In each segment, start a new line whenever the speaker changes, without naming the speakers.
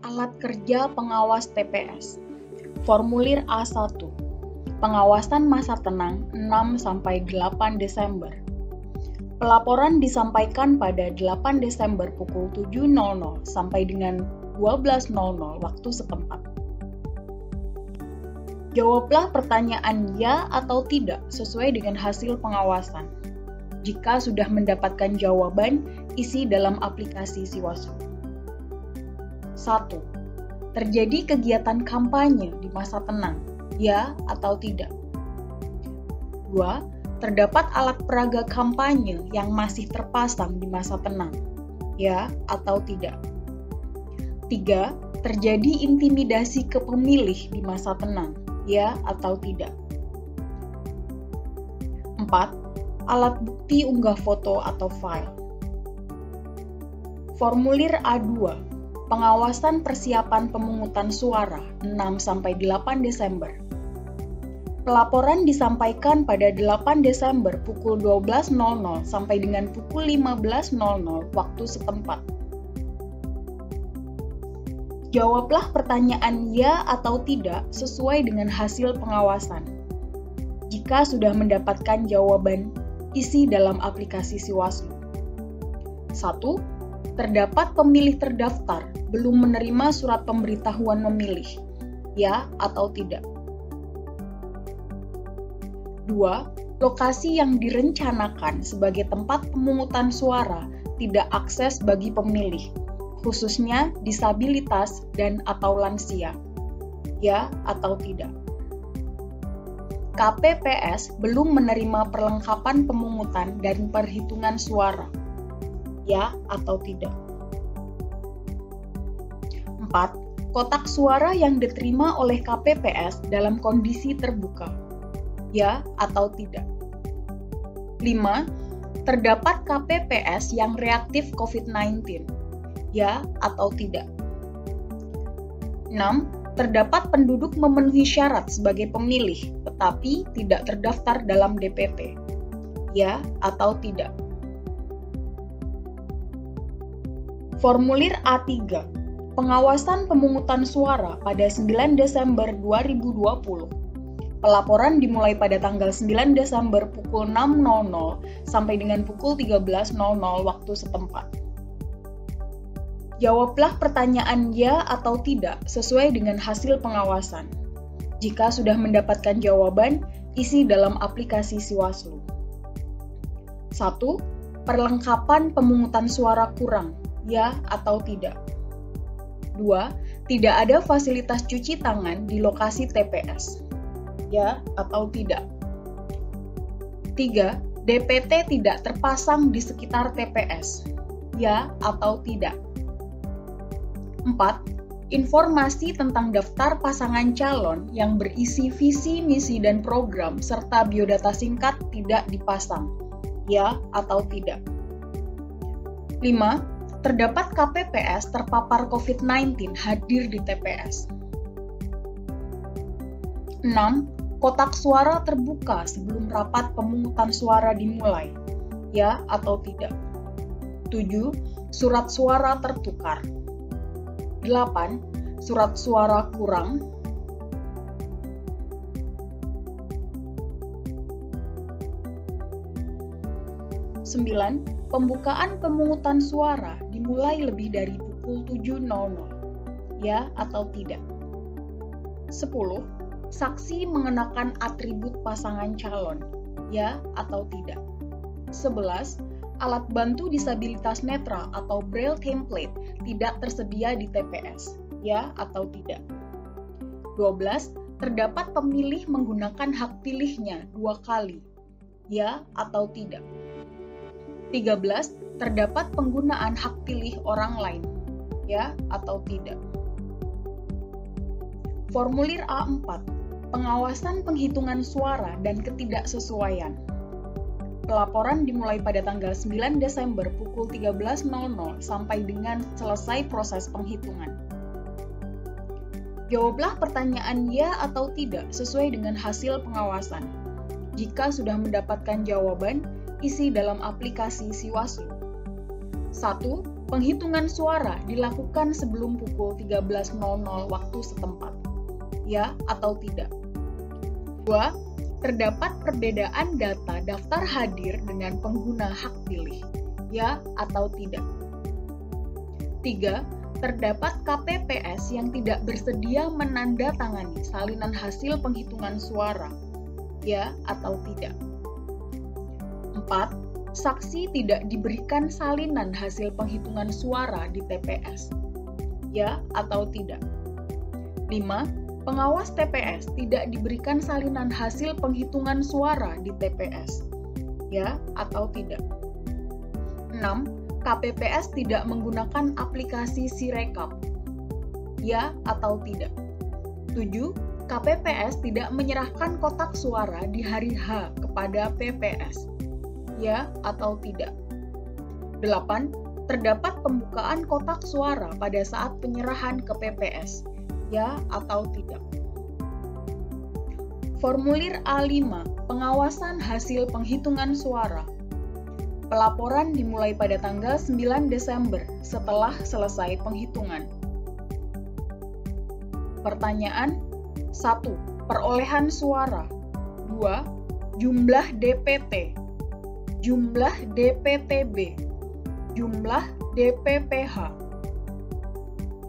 Alat kerja pengawas TPS. Formulir A1. Pengawasan masa tenang 6-8 Desember. Pelaporan disampaikan pada 8 Desember pukul 7.00 sampai dengan 12.00 waktu setempat. Jawablah pertanyaan ya atau tidak sesuai dengan hasil pengawasan. Jika sudah mendapatkan jawaban, isi dalam aplikasi Siwaslu. 1. Terjadi kegiatan kampanye di masa tenang, ya atau tidak? 2. Terdapat alat peraga kampanye yang masih terpasang di masa tenang, ya atau tidak? 3. Terjadi intimidasi ke pemilih di masa tenang, ya atau tidak? 4. Alat bukti unggah foto atau file. Formulir A2. Pengawasan persiapan pemungutan suara 6-8 Desember. Pelaporan disampaikan pada 8 Desember pukul 12.00 sampai dengan pukul 15.00 waktu setempat. Jawablah pertanyaan ya atau tidak sesuai dengan hasil pengawasan. Jika sudah mendapatkan jawaban, isi dalam aplikasi Siwaslu. 1. Terdapat pemilih terdaftar belum menerima surat pemberitahuan memilih, ya atau tidak? 2. Lokasi yang direncanakan sebagai tempat pemungutan suara tidak akses bagi pemilih, khususnya disabilitas dan atau lansia, ya atau tidak? KPPS belum menerima perlengkapan pemungutan dan perhitungan suara, ya atau tidak? 4. Kotak suara yang diterima oleh KPPS dalam kondisi terbuka, ya atau tidak? 5. Terdapat KPPS yang reaktif COVID-19, ya atau tidak? 6. Terdapat penduduk memenuhi syarat sebagai pemilih, tetapi tidak terdaftar dalam DPT, ya atau tidak? Formulir A3. Pengawasan pemungutan suara pada 9 Desember 2020. Pelaporan dimulai pada tanggal 9 Desember pukul 6.00 sampai dengan pukul 13.00 waktu setempat. Jawablah pertanyaan ya atau tidak sesuai dengan hasil pengawasan. Jika sudah mendapatkan jawaban, isi dalam aplikasi Siwaslu. 1. Perlengkapan pemungutan suara kurang, ya atau tidak? 2. Tidak ada fasilitas cuci tangan di lokasi TPS, ya atau tidak? 3. DPT tidak terpasang di sekitar TPS, ya atau tidak? 4. Informasi tentang daftar pasangan calon yang berisi visi, misi, dan program serta biodata singkat tidak dipasang, ya atau tidak? 5. Terdapat KPPS terpapar COVID-19 hadir di TPS. 6. Kotak suara terbuka sebelum rapat pemungutan suara dimulai, ya atau tidak? 7. Surat suara tertukar. 8. Surat suara kurang. 9. Pembukaan pemungutan suara dimulai lebih dari pukul 7.00, ya atau tidak? 10. Saksi mengenakan atribut pasangan calon, ya atau tidak? 11. Alat bantu disabilitas netra atau braille template tidak tersedia di TPS, ya atau tidak? 12. Terdapat pemilih menggunakan hak pilihnya 2 kali, ya atau tidak? 13. Terdapat penggunaan hak pilih orang lain, ya atau tidak? Formulir A4. Pengawasan penghitungan suara dan ketidaksesuaian. Pelaporan dimulai pada tanggal 9 Desember pukul 13.00 sampai dengan selesai proses penghitungan. Jawablah pertanyaan ya atau tidak sesuai dengan hasil pengawasan. Jika sudah mendapatkan jawaban, isi dalam aplikasi Siwaslu. 1. Penghitungan suara dilakukan sebelum pukul 13.00 waktu setempat. Ya atau tidak? 2. Terdapat perbedaan data daftar hadir dengan pengguna hak pilih. Ya atau tidak? 3. Terdapat KPPS yang tidak bersedia menandatangani salinan hasil penghitungan suara. Ya atau tidak? 4. Saksi tidak diberikan salinan hasil penghitungan suara di TPS. Ya atau tidak? 5. Pengawas TPS tidak diberikan salinan hasil penghitungan suara di TPS. Ya atau tidak? 6. KPPS tidak menggunakan aplikasi Sirekap. Ya atau tidak? 7. KPPS tidak menyerahkan kotak suara di hari H kepada PPS. Ya atau tidak? 8. Terdapat pembukaan kotak suara pada saat penyerahan ke PPS. Ya atau tidak? Formulir A5, pengawasan hasil penghitungan suara. Pelaporan dimulai pada tanggal 9 Desember setelah selesai penghitungan. Pertanyaan 1. Perolehan suara. 2. Jumlah DPT. Jumlah DPTB, jumlah DPPH.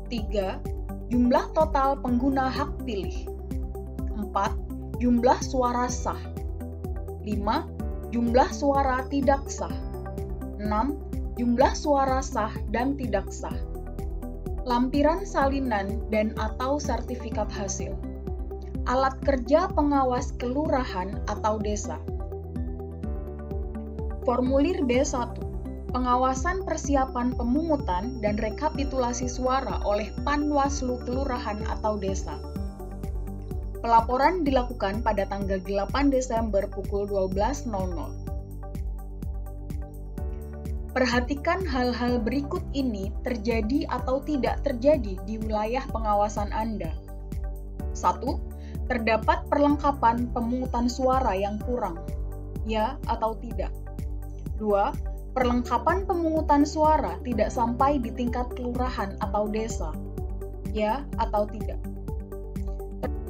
3. Jumlah total pengguna hak pilih. 4. Jumlah suara sah. 5. Jumlah suara tidak sah. 6. Jumlah suara sah dan tidak sah. Lampiran salinan dan atau sertifikat hasil. Alat kerja pengawas kelurahan atau desa. Formulir B1, pengawasan persiapan pemungutan dan rekapitulasi suara oleh Panwaslu kelurahan atau desa. Pelaporan dilakukan pada tanggal 8 Desember pukul 12.00. Perhatikan hal-hal berikut ini terjadi atau tidak terjadi di wilayah pengawasan Anda. 1. Terdapat perlengkapan pemungutan suara yang kurang. Ya atau tidak? 2. Perlengkapan pemungutan suara tidak sampai di tingkat kelurahan atau desa. Ya atau tidak?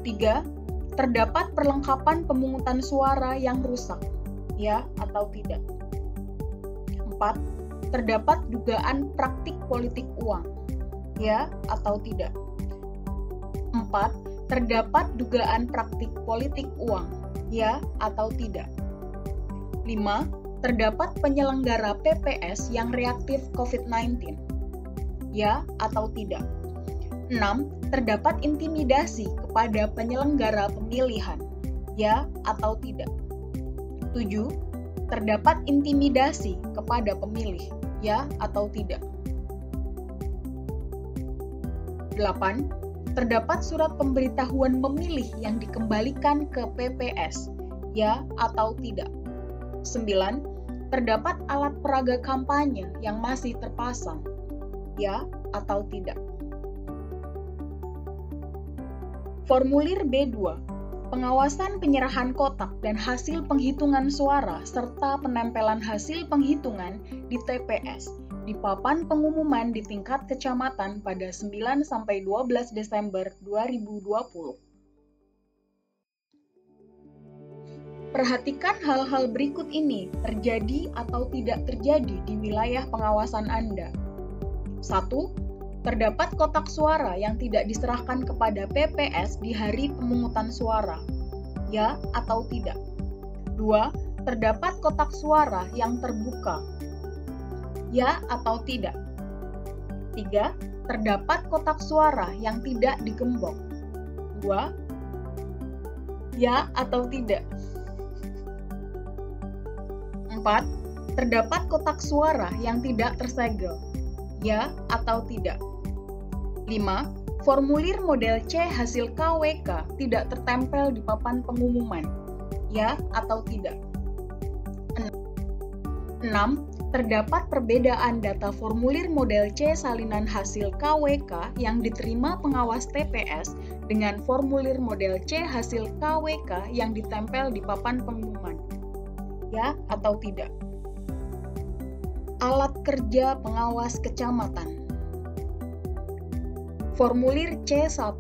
3. Terdapat perlengkapan pemungutan suara yang rusak. Ya atau tidak? 4. Terdapat dugaan praktik politik uang. Ya atau tidak? 4. Terdapat dugaan praktik politik uang. Ya atau tidak? 5. Terdapat penyelenggara PPS yang reaktif COVID-19. Ya atau tidak? 6. Terdapat intimidasi kepada penyelenggara pemilihan. Ya atau tidak? 7. Terdapat intimidasi kepada pemilih. Ya atau tidak? 8. Terdapat surat pemberitahuan memilih yang dikembalikan ke PPS. Ya atau tidak? 9. Terdapat alat peraga kampanye yang masih terpasang. Ya atau tidak? Formulir B2, pengawasan penyerahan kotak dan hasil penghitungan suara serta penempelan hasil penghitungan di TPS di papan pengumuman di tingkat kecamatan pada 9-12 Desember 2020. Perhatikan hal-hal berikut ini terjadi atau tidak terjadi di wilayah pengawasan Anda. 1. Terdapat kotak suara yang tidak diserahkan kepada PPS di hari pemungutan suara. Ya atau tidak? 2. Terdapat kotak suara yang terbuka. Ya atau tidak? 3. Terdapat kotak suara yang tidak digembok. 2. Ya atau tidak? 4. Terdapat kotak suara yang tidak tersegel. Ya atau tidak? 5. Formulir model C hasil KWK tidak tertempel di papan pengumuman. Ya atau tidak? 6. Terdapat perbedaan data formulir model C salinan hasil KWK yang diterima pengawas TPS dengan formulir model C hasil KWK yang ditempel di papan pengumuman. Ya atau tidak? Alat kerja pengawas kecamatan. Formulir C1.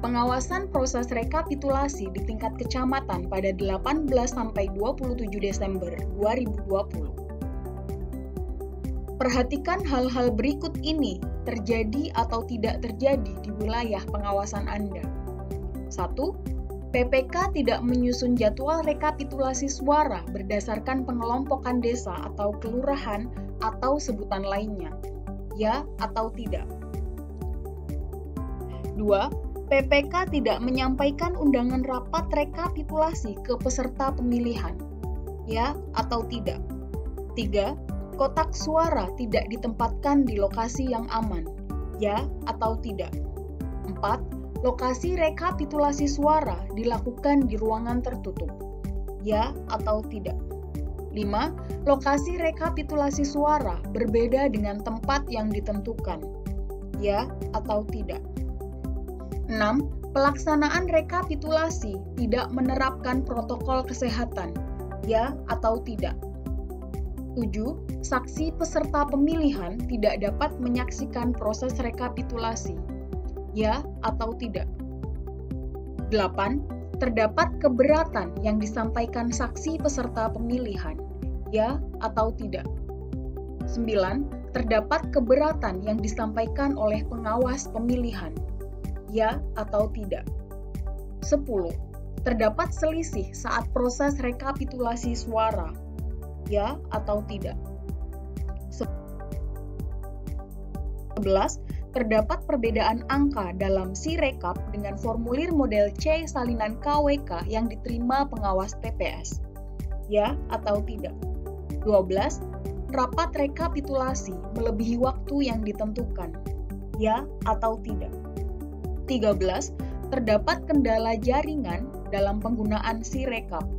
Pengawasan proses rekapitulasi di tingkat kecamatan pada 18 sampai 27 Desember 2020. Perhatikan hal-hal berikut ini terjadi atau tidak terjadi di wilayah pengawasan Anda. 1. PPK tidak menyusun jadwal rekapitulasi suara berdasarkan pengelompokan desa atau kelurahan atau sebutan lainnya. Ya atau tidak? 2. PPK tidak menyampaikan undangan rapat rekapitulasi ke peserta pemilihan. Ya atau tidak? 3. Kotak suara tidak ditempatkan di lokasi yang aman. Ya atau tidak? 4. Lokasi rekapitulasi suara dilakukan di ruangan tertutup. Ya atau tidak? 5. Lokasi rekapitulasi suara berbeda dengan tempat yang ditentukan. Ya atau tidak? 6. Pelaksanaan rekapitulasi tidak menerapkan protokol kesehatan. Ya atau tidak? 7. Saksi peserta pemilihan tidak dapat menyaksikan proses rekapitulasi. Ya atau tidak? 8. Terdapat keberatan yang disampaikan saksi peserta pemilihan. Ya atau tidak? 9. Terdapat keberatan yang disampaikan oleh pengawas pemilihan. Ya atau tidak? 10. Terdapat selisih saat proses rekapitulasi suara. Ya atau tidak? 11. Terdapat perbedaan angka dalam Sirekap dengan formulir model C salinan KWK yang diterima pengawas TPS. Ya atau tidak? 12. Rapat rekapitulasi melebihi waktu yang ditentukan. Ya atau tidak? 13. Terdapat kendala jaringan dalam penggunaan Sirekap.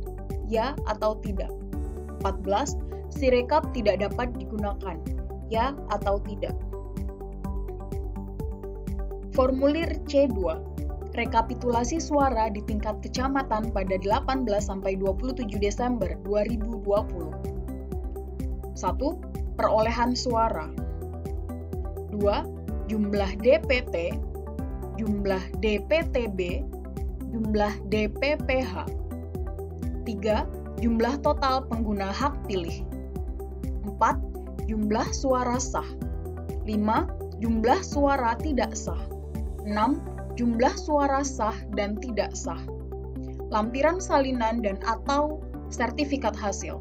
Ya atau tidak? 14. Sirekap tidak dapat digunakan. Ya atau tidak? Formulir C2. Rekapitulasi suara di tingkat kecamatan pada 18 sampai 27 Desember 2020. 1. Perolehan suara. 2. Jumlah DPT, jumlah DPTB, jumlah DPPH. 3. Jumlah total pengguna hak pilih. 4. Jumlah suara sah. 5. Jumlah suara tidak sah. 6. Jumlah suara sah dan tidak sah. Lampiran salinan dan atau sertifikat hasil.